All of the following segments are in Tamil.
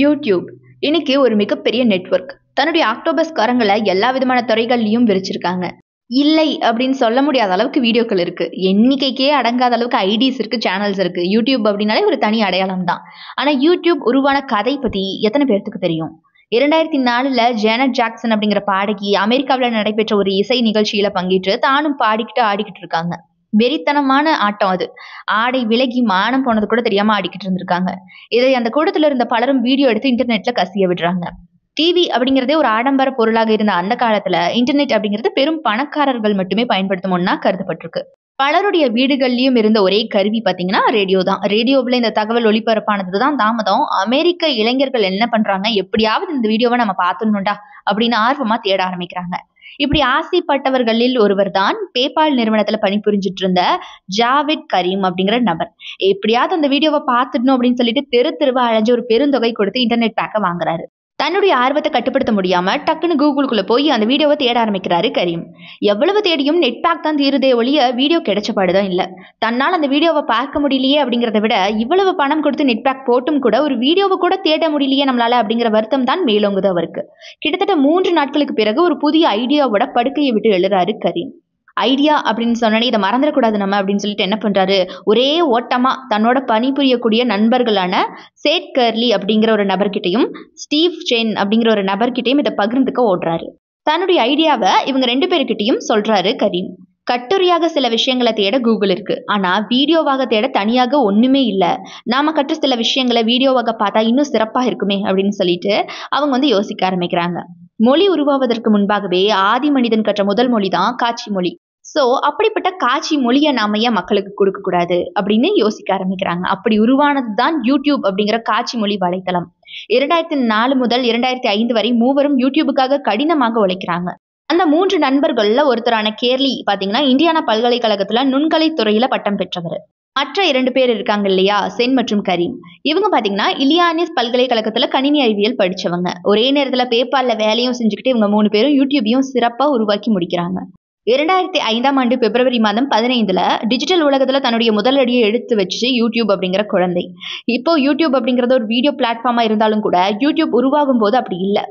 யூடியூப் இன்னைக்கு ஒரு மிகப்பெரிய நெட்வொர்க். தன்னுடைய ஆக்டோபஸ் கரங்களை எல்லா விதமான துறைகள்லயும் விரிச்சிருக்காங்க. இல்லை அப்படின்னு சொல்ல முடியாத அளவுக்கு வீடியோக்கள் இருக்கு. எண்ணிக்கைக்கே அடங்காத அளவுக்கு ஐடிஸ் இருக்கு, சேனல்ஸ் இருக்கு. யூடியூப் அப்படின்னாலே ஒரு தனி அடையாளம் தான். ஆனா யூடியூப் உருவான கதை பத்தி எத்தனை பேர்த்துக்கு தெரியும்? 2004ல ஜேனட் ஜாக்சன் அப்படிங்கிற பாடகி அமெரிக்காவில் நடைபெற்ற ஒரு இசை நிகழ்ச்சியில பங்கேற்று தானும் பாடிக்கிட்டு ஆடிக்கிட்டு இருக்காங்க. வெறித்தனமான ஆட்டம் அது. ஆடை விலகி மானம் போனது கூட தெரியாம ஆடிக்கிட்டு இருந்திருக்காங்க. இதை அந்த கூட்டத்துல இருந்த பலரும் வீடியோ எடுத்து இன்டர்நெட்ல கசிய விடுறாங்க. டிவி அப்படிங்கிறதே ஒரு ஆடம்பர பொருளாக இருந்த அந்த காலத்துல இன்டர்நெட் அப்படிங்கிறது பெரும் பணக்காரர்கள் மட்டுமே பயன்படுத்தும் ஒண்ணா கருதப்பட்டிருக்கு. பலருடைய வீடுகள்லயும் இருந்த ஒரே கருவி பாத்தீங்கன்னா ரேடியோ தான். ரேடியோவில் இந்த தகவல் ஒளிபரப்பானதுதான் தாமதம். அமெரிக்க இளைஞர்கள் என்ன பண்றாங்க, எப்படியாவது இந்த வீடியோவை நம்ம பார்த்துடணும்டா அப்படின்னு ஆர்வமா தேட ஆரம்பிக்கிறாங்க. இப்படி ஆசைப்பட்டவர்களில் ஒருவர் தான் பேபால் நிறுவனத்துல பணிபுரிஞ்சிட்டு இருந்த ஜாவித் கரீம் அப்படிங்கிற நபர். எப்படியாவது அந்த வீடியோவை பார்த்துடணும் அப்படின்னு சொல்லிட்டு தெரு தெருவா அழைஞ்சு ஒரு பெருந்தொகை கொடுத்து இன்டர்நெட் பேக்க வாங்குறாரு. தன்னுடைய ஆர்வத்தை கட்டுப்படுத்த முடியாம டக்குன்னு கூகுளுக்குள்ள போய் அந்த வீடியோவை தேட ஆரம்பிக்கிறாரு கரீம். எவ்வளவு தேடியும் நெட் பேக் தான் தீருதே ஒழிய வீடியோ கிடைச்சபாடுதான் இல்ல. தன்னால் அந்த வீடியோவை பார்க்க முடியலையே அப்படிங்கறத விட இவ்வளவு பணம் கொடுத்து நெட் பேக் போட்டும் கூட ஒரு வீடியோவை கூட தேட முடியலையே நம்மளால அப்படிங்கிற வருத்தம் தான் மேலோங்குது அவருக்கு. கிட்டத்தட்ட 3 நாட்களுக்கு பிறகு ஒரு புதிய ஐடியாவோட படுக்கையை விட்டு எழுறாரு கரீம். ஐடியா அப்படின்னு சொன்னோன்னே இதை மறந்துடக்கூடாது நம்ம அப்படின்னு சொல்லிட்டு என்ன பண்றாரு, ஒரே ஓட்டமா தன்னோட பணிபுரியக்கூடிய நண்பர்களான சேட் கர்லி அப்படிங்கிற ஒரு நபர்கிட்டையும் ஸ்டீவ் சென் அப்படிங்கிற ஒரு நபர்கிட்டையும் இதை பகிர்ந்துக்க ஓடுறாரு. தன்னுடைய ஐடியாவை இவங்க 2 பேருக்கிட்டையும் சொல்றாரு கரீம். கட்டுரையாக சில விஷயங்களை தேட கூகுள் இருக்கு, ஆனா வீடியோவாக தேட தனியாக ஒண்ணுமே இல்லை. நாம கற்ற சில விஷயங்களை வீடியோவாக பார்த்தா இன்னும் சிறப்பா இருக்குமே அப்படின்னு சொல்லிட்டு அவங்க யோசிக்க ஆரம்பிக்கிறாங்க. மொழி உருவாவதற்கு முன்பாகவே ஆதி மனிதன் கற்ற முதல் மொழி தான் காட்சி மொழி. சோ அப்படிப்பட்ட காட்சி மொழியை நாம ஏன் மக்களுக்கு கொடுக்க கூடாது அப்படின்னு யோசிக்க ஆரம்பிக்கிறாங்க. அப்படி உருவானது தான் யூடியூப் அப்படிங்கிற காட்சி மொழி வலைத்தளம். 2004 முதல் 2005 வரை மூவரும் யூடியூபுக்காக கடினமாக உழைக்கிறாங்க. அந்த 3 நண்பர்கள்ல ஒருத்தரான கேர்லி பாத்தீங்கன்னா இந்தியானா பல்கலைக்கழகத்துல நுண்கலை துறையில பட்டம் பெற்றவர். மற்ற 2 பேர் இருக்காங்க இல்லையா, சென் மற்றும் கரீம். இவங்க பாத்தீங்கன்னா இலியானிஸ் பல்கலைக்கழகத்துல கணினி அறிவியல் படிச்சவங்க. ஒரே நேரத்துல பேபால்ல வேலையும் செஞ்சுக்கிட்டு இவங்க 3 பேரும் யூடியூபையும் சிறப்பா உருவாக்கி முடிக்கிறாங்க. 2005ஆம் ஆண்டு பிப்ரவரி மாதம் 15ல டிஜிட்டல் உலகத்துல தன்னுடைய முதல் அடியை எடுத்து வச்சு யூடியூப் அப்படிங்கிற குழந்தை. இப்போ யூடியூப் அப்படிங்கறது ஒரு வீடியோ பிளாட்ஃபார்மா இருந்தாலும் கூட யூடியூப் உருவாகும் போது அப்படி இல்லை.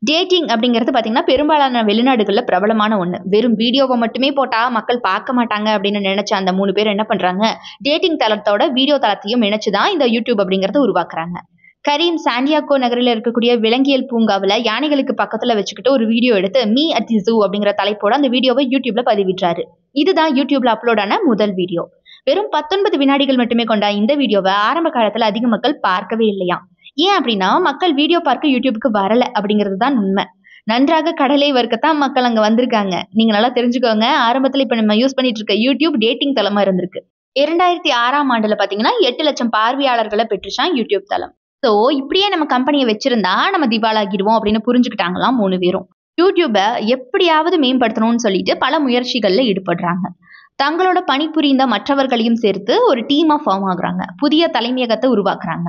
டேட்டிங் அப்படிங்கிறது பாத்தீங்கன்னா பெரும்பாலான வெளிநாடுகள்ல பிரபலமான ஒண்ணு. வெறும் வீடியோவை மட்டுமே போட்டா மக்கள் பார்க்க மாட்டாங்க அப்படின்னு நினைச்ச அந்த 3 பேர் என்ன பண்றாங்க, டேட்டிங் தளத்தோட வீடியோ தளத்தையும் இணைச்சுதான் இந்த யூடியூப் அப்படிங்கறத உருவாக்குறாங்க. கரீம் சாண்டியாகோ நகரில் இருக்கக்கூடிய விலங்கியல் பூங்காவில் யானைகளுக்கு பக்கத்துல வச்சுக்கிட்டு ஒரு வீடியோ எடுத்து மீ அட் தி ஜூ அப்படிங்கிற தலைப்போட அந்த வீடியோவை யூடியூப்ல பதிவிட்டாரு. இதுதான் யூடியூப்ல அப்லோட் ஆன முதல் வீடியோ. வெறும் 19 வினாடிகள் மட்டுமே கொண்ட இந்த வீடியோவை ஆரம்ப காலத்துல அதிக மக்கள் பார்க்கவே இல்லையா. ஏன் அப்படின்னா மக்கள் வீடியோ பார்க்க யூடியூபுக்கு வரல அப்படிங்கிறது தான் உண்மை. நன்றாக கடலை வர்க்கத்தான் மக்கள் அங்க வந்திருக்காங்க. நீங்க நல்லா தெரிஞ்சுக்கோங்க. ஆரம்பத்துல இப்ப நம்ம யூஸ் பண்ணிட்டு இருக்க யூடியூப் டேட்டிங் தளமா இருந்திருக்கு. 2006ஆம் ஆண்டுல பாத்தீங்கன்னா 8 லட்சம் பார்வையாளர்களை பெற்றுச்சான் யூடியூப் தளம். சோ இப்படியே நம்ம கம்பெனியை வச்சிருந்தா நம்ம திவாலாகிடுவோம் அப்படின்னு புரிஞ்சுக்கிட்டாங்களாம் 3 பேரும். யூடியூபை எப்படியாவது மேம்படுத்தணும்னு சொல்லிட்டு பல முயற்சிகள்ல ஈடுபடுறாங்க. தங்களோட பணிபுரிந்த மற்றவர்களையும் சேர்த்து ஒரு டீமா ஃபார்ம் ஆகுறாங்க. புதிய தலைமையகத்தை உருவாக்குறாங்க.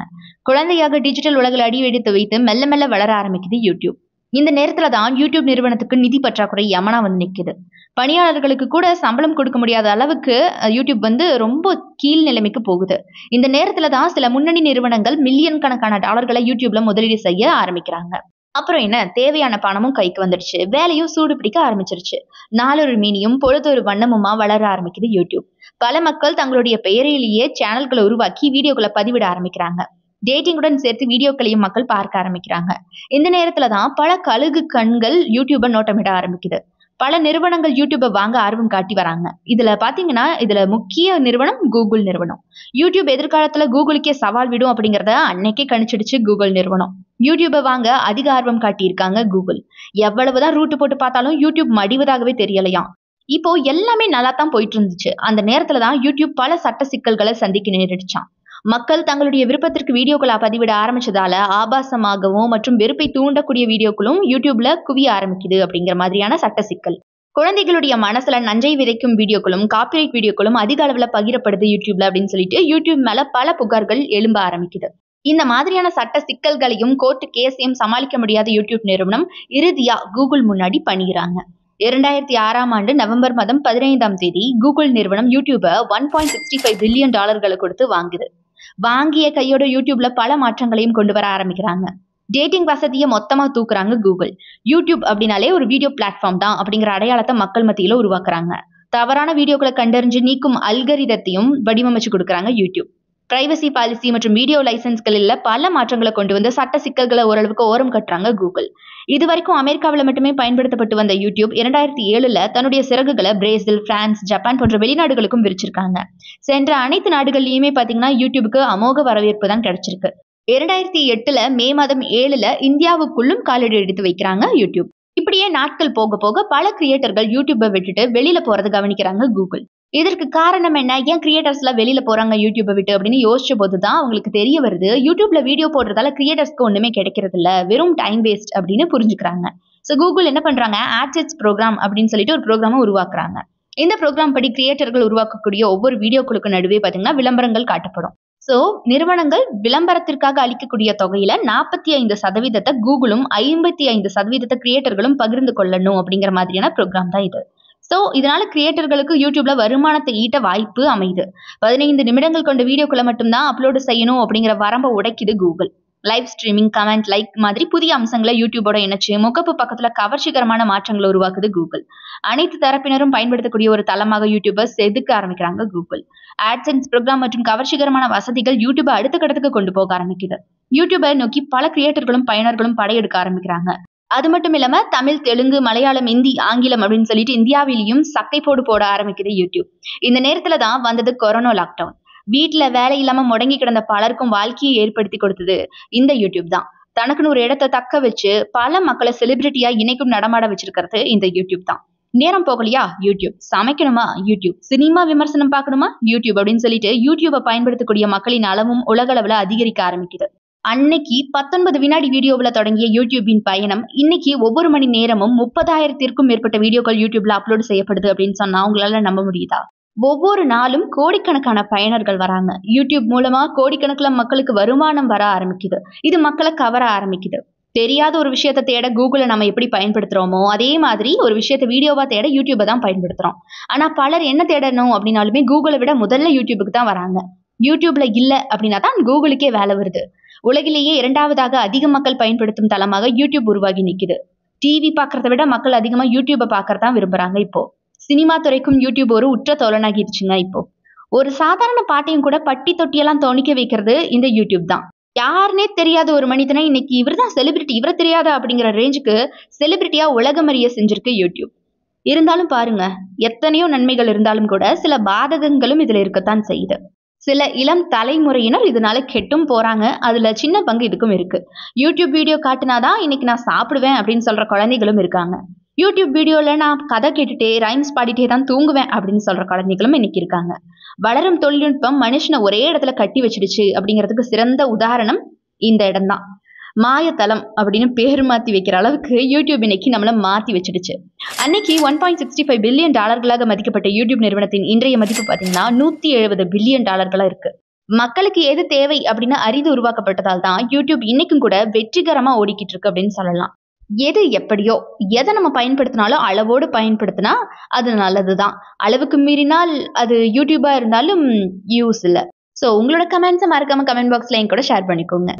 குழந்தையாக டிஜிட்டல் உலகில் அடி எடுத்து வைத்து மெல்ல மெல்ல வளர ஆரம்பிக்குது யூடியூப். இந்த நேரத்துல தான் யூடியூப் நிறுவனத்துக்கு நிதி பற்றாக்குறை யமனா வந்து நிக்குது. பணியாளர்களுக்கு கூட சம்பளம் கொடுக்க முடியாத அளவுக்கு யூடியூப் ரொம்ப கீழ் நிலைமைக்கு போகுது. இந்த நேரத்துல தான் சில முன்னணி நிறுவனங்கள் மில்லியன் கணக்கான டாலர்களை யூடியூப்ல முதலீடு செய்ய ஆரம்பிக்கிறாங்க. அப்புறம் என்ன, தேவையான பணமும் கைக்கு வந்துடுச்சு. வேலையும் சூடு பிடிக்க ஆரம்பிச்சிருச்சு. நாளொரு மீனியும் பொழுதொரு வண்ணமுமா வளர ஆரம்பிக்குது யூடியூப். பல மக்கள் தங்களுடைய பெயரிலேயே சேனல்களை உருவாக்கி வீடியோக்களை பதிவிட ஆரம்பிக்கிறாங்க. டேட்டிங்குடன் சேர்த்து வீடியோக்களையும் மக்கள் பார்க்க ஆரம்பிக்கிறாங்க. இந்த நேரத்துல தான் பல கழுகு கண்கள் யூடியூபை நோட்டமிட ஆரம்பிக்குது. பல நிறுவனங்கள் யூடியூபை வாங்க ஆர்வம் காட்டி வராங்க. இதுல முக்கிய நிறுவனம் கூகுள் நிறுவனம். யூடியூப் எதிர்காலத்துல கூகுளுக்கே சவால் விடும் அப்படிங்கறத அன்னைக்கே கணிச்சிடுச்சு கூகுள் நிறுவனம். யூடியூபை வாங்க அதிக ஆர்வம் காட்டியிருக்காங்க கூகுள். எவ்வளவுதான் ரூட்டு போட்டு பார்த்தாலும் யூடியூப் மடிவதாகவே தெரியலையாம். இப்போ எல்லாமே நல்லா தான் போயிட்டு இருந்துச்சு. அந்த நேரத்துலதான் யூடியூப் பல சட்ட சிக்கல்களை சந்திக்க நேரிடுச்சான். மக்கள் தங்களுடைய விருப்பத்திற்கு வீடியோக்களை பதிவிட ஆரம்பிச்சதால ஆபாசமாகவும் மற்றும் வெறுப்பை தூண்டக்கூடிய வீடியோக்களும் யூடியூப்ல குவிய ஆரம்பிக்குது அப்படிங்கிற மாதிரியான சட்ட சிக்கல். குழந்தைகளுடைய மனசுல நஞ்சை விதைக்கும் வீடியோக்களும் காப்பிரைட் வீடியோக்களும் அதிக அளவுல பகிரப்படுது யூடியூப்ல அப்படின்னு சொல்லிட்டு யூடியூப் மேல பல புகார்கள் எழும்ப ஆரம்பிக்குது. இந்த மாதிரியான சட்ட சிக்கல்களையும் கோர்ட்டு கேஸையும் சமாளிக்க முடியாத யூடியூப் நிறுவனம் இறுதியா கூகுள் முன்னாடி பணிகிறாங்க. 2006ஆம் ஆண்டு நவம்பர் மாதம் 15ஆம் தேதி கூகுள் நிறுவனம் யூடியூபை $1.65 பில்லியன் கொடுத்து வாங்குது. வாங்கிய கையோட யூடியூப்ல பல மாற்றங்களையும் கொண்டு வர ஆரம்பிக்கிறாங்க. டேட்டிங் வசதியை மொத்தமா தூக்குறாங்க கூகுள். யூடியூப் அப்படின்னாலே ஒரு வீடியோ பிளாட்ஃபார்ம் தான் அப்படிங்கிற அடையாளத்தை மக்கள் மத்தியில உருவாக்குறாங்க. தவறான வீடியோக்களை கண்டறிஞ்சு நீக்கும் அல்கரிதத்தையும் வடிவமைச்சு கொடுக்குறாங்க யூடியூப். பிரைவசி பாலிசி மற்றும் வீடியோ லைசன்ஸ்களில் பல மாற்றங்களை கொண்டு வந்து சட்ட சிக்கல்களை ஓரளவுக்கு ஓரம் கட்டுறாங்க கூகுள். இது வரைக்கும் அமெரிக்காவில் மட்டுமே பயன்படுத்தப்பட்டு வந்த யூடியூப் 2007 தன்னுடைய சிறகுகளை பிரேசில், பிரான்ஸ், ஜப்பான் போன்ற வெளிநாடுகளுக்கும் விரிச்சிருக்காங்க. சென்ற அனைத்து நாடுகள்லயுமே பாத்தீங்கன்னா யூடியூபுக்கு அமோக வரவேற்பு தான் கிடைச்சிருக்கு. 2008 மே மாதம் 7 இந்தியாவுக்குள்ளும் காலடி எடுத்து வைக்கிறாங்க யூடியூப். இப்படியே நாட்கள் போக போக பல கிரியேட்டர்கள் யூடியூபை விட்டுட்டு வெளியில போறது கவனிக்கிறாங்க கூகுள். இதற்கு காரணம் என்ன, ஏன் கிரியேட்டர்ஸ் எல்லாம் வெளியில போறாங்க யூடியூபை விட்டு அப்படின்னு யோசிச்ச போதுதான் அவங்களுக்கு தெரிய வருது, யூடியூப்ல வீடியோ போடுறதால கிரியேட்டர்ஸ்க்கு ஒண்ணுமே கிடைக்கிறது இல்ல, வெறும் டைம் வேஸ்ட் அப்படின்னு புரிஞ்சுக்கிறாங்க. சோ கூகுள் என்ன பண்றாங்க, ஆட்செட்ஸ் ப்ரோக்ராம் அப்படின்னு சொல்லிட்டு ஒரு ப்ரோக்ராமை உருவாக்குறாங்க. இந்த ப்ரோக்ராம் படி கிரியேட்டர்கள் உருவாக்கக்கூடிய ஒவ்வொரு வீடியோக்களுக்கு நடுவே பாத்தீங்கன்னா விளம்பரங்கள் காட்டப்படும். சோ நிறுவனங்கள் விளம்பரத்திற்காக அளிக்கக்கூடிய தொகையில 45% கூகுளும் 55% கிரியேட்டர்களும் பகிர்ந்து கொள்ளணும் அப்படிங்கிற மாதிரியான ப்ரோக்ராம் தான் இது. சோ இதனால கிரியேட்டர்களுக்கு யூடியூப்ல வருமானத்தை ஈட்ட வாய்ப்பு அமையுது. 15 நிமிடங்கள் கொண்ட வீடியோக்களை மட்டும்தான் அப்லோடு செய்யணும் அப்படிங்கிற வரம்பை உடைக்குது Google. Live streaming, comment, like மாதிரி புதிய அம்சங்களை யூடியூபோட இணைச்சு முகப்பு பக்கத்துல கவர்ச்சிகரமான மாற்றங்களை உருவாக்குது கூகுள். அனைத்து தரப்பினரும் பயன்படுத்தக்கூடிய ஒரு தளமாக யூடியூபை செதுக்க ஆரம்பிக்கிறாங்க கூகுள். ஆட்சென்ஸ் ப்ரோக்ராம் மற்றும் கவர்ச்சிகரமான வசதிகள் யூடியூபை அடுத்த கட்டத்துக்கு கொண்டு போக ஆரம்பிக்குது. யூடியூபை நோக்கி பல கிரியேட்டர்களும் பயனர்களும் படையெடுக்க ஆரம்பிக்கிறாங்க. அது மட்டும் இல்லாம தமிழ், தெலுங்கு, மலையாளம், இந்தி, ஆங்கிலம் அப்படின்னு சொல்லிட்டு இந்தியாவிலையும் சக்கை போட ஆரம்பிக்குது யூடியூப். இந்த நேரத்துல தான் வந்தது கொரோனா லாக்டவுன். வீட்டுல வேலை இல்லாம முடங்கி கிடந்த பலருக்கும் வாழ்க்கையை ஏற்படுத்தி கொடுத்தது இந்த யூடியூப் தான். தனக்குன்னு ஒரு இடத்தை தக்க வச்சு பல மக்களை செலிபிரிட்டியா இணைக்கும் நடமாட வச்சிருக்கிறது இந்த யூடியூப் தான். நேரம் போகலையா யூடியூப், சமைக்கணுமா யூடியூப், சினிமா விமர்சனம் பார்க்கணுமா யூடியூப் அப்படின்னு சொல்லிட்டு யூடியூபை பயன்படுத்தக்கூடிய மக்களின் அளவும் உலக அளவுல அதிகரிக்க ஆரம்பிக்குது. அன்னைக்கு 19 வினாடி வீடியோவில் தொடங்கிய யூடியூபின் பயணம் இன்னைக்கு ஒவ்வொரு மணி நேரமும் 30,000த்திற்கும் மேற்பட்ட வீடியோக்கள் யூடியூப்ல அப்லோட் செய்யப்படுது அப்படின்னு சொன்னா உங்களால நம்ப முடியுதா? ஒவ்வொரு நாளும் கோடிக்கணக்கான பயனர்கள் வராங்க. யூடியூப் மூலமா கோடிக்கணக்கில் மக்களுக்கு வருமானம் வர ஆரம்பிக்குது. இது மக்களை கவர ஆரம்பிக்குது. தெரியாத ஒரு விஷயத்தை தேட கூகுளை நம்ம எப்படி பயன்படுத்துறோமோ அதே மாதிரி ஒரு விஷயத்தை வீடியோவா தேட யூடியூபை தான் பயன்படுத்துறோம். ஆனா பலர் என்ன தேடணும் அப்படின்னாலுமே கூகுளை விட முதல்ல யூடியூபுக்கு தான் வராங்க. யூடியூப்ல இல்ல அப்படின்னா தான் கூகுளுக்கே வேலை வருது. உலகிலேயே 2வது அதிக மக்கள் பயன்படுத்தும் தளமாக யூடியூப் உருவாகி நிக்குது. டிவி பாக்குறத விட மக்கள் அதிகமா யூடியூபை பாக்கறதான் விரும்புறாங்க. இப்போ சினிமா துறைக்கும் யூடியூப் ஒரு உற்ற தோழனாகிடுச்சுங்க. இப்போ ஒரு சாதாரண பாட்டையும் கூட பட்டி தொட்டியெல்லாம் தோணிக்க வைக்கிறது இந்த யூடியூப் தான். யாருன்னே தெரியாத ஒரு மனிதனை இன்னைக்கு இவர் தான் செலிபிரிட்டி, இவரை தெரியாதா அப்படிங்கிற ரேஞ்சுக்கு செலிபிரிட்டியா உலகமறிய செஞ்சிருக்கு யூடியூப். இருந்தாலும் பாருங்க, எத்தனையோ நன்மைகள் இருந்தாலும் கூட சில பாதகங்களும் இதுல இருக்கத்தான் செய்யுது. சில இளம் தலைமுறையினர் இதனால கெட்டும் போறாங்க. அதுல சின்ன பங்கு இதுக்கும் இருக்கு. யூடியூப் வீடியோ காட்டினாதான் இன்னைக்கு நான் சாப்பிடுவேன் அப்படின்னு சொல்ற குழந்தைகளும் இருக்காங்க. யூடியூப் வீடியோல நான் கதை கேட்டுட்டே ரைம்ஸ் பாடிட்டே தான் தூங்குவேன் அப்படின்னு சொல்ற குழந்தைகளும் இன்னைக்கு இருக்காங்க. வளரும் தொழில்நுட்பம் மனுஷனை ஒரே இடத்துல கட்டி வச்சிடுச்சு அப்படிங்கிறதுக்கு சிறந்த உதாரணம் இந்த இடம்தான். மாயத்தளம் அப்படின்னு பேர் மாத்தி வைக்கிற அளவுக்கு யூடியூப் இன்னைக்கு நம்மள மாத்தி வச்சிடுச்சு. அன்னைக்கு $1.65 பில்லியன் மதிக்கப்பட்ட யூடியூப் நிறுவனத்தின் இன்றைய மதிப்பு பாத்தீங்கன்னா $170 பில்லியன் இருக்கு. மக்களுக்கு எது தேவை அப்படின்னு அறிந்து உருவாக்கப்பட்டதால் தான் யூடியூப் இன்னைக்கும் கூட வெற்றிகரமா ஓடிக்கிட்டு இருக்கு அப்படின்னு சொல்லலாம். எது எப்படியோ, எதை நம்ம பயன்படுத்தினாலும் அளவோடு பயன்படுத்தினா அது நல்லதுதான். அளவுக்கு மீறினால் அது யூடியூபா இருந்தாலும் யூஸ் இல்லை. ஸோ உங்களோட கமெண்ட்ஸை மறக்காம கமெண்ட் பாக்ஸ்ல என் கூட ஷேர் பண்ணிக்கோங்க.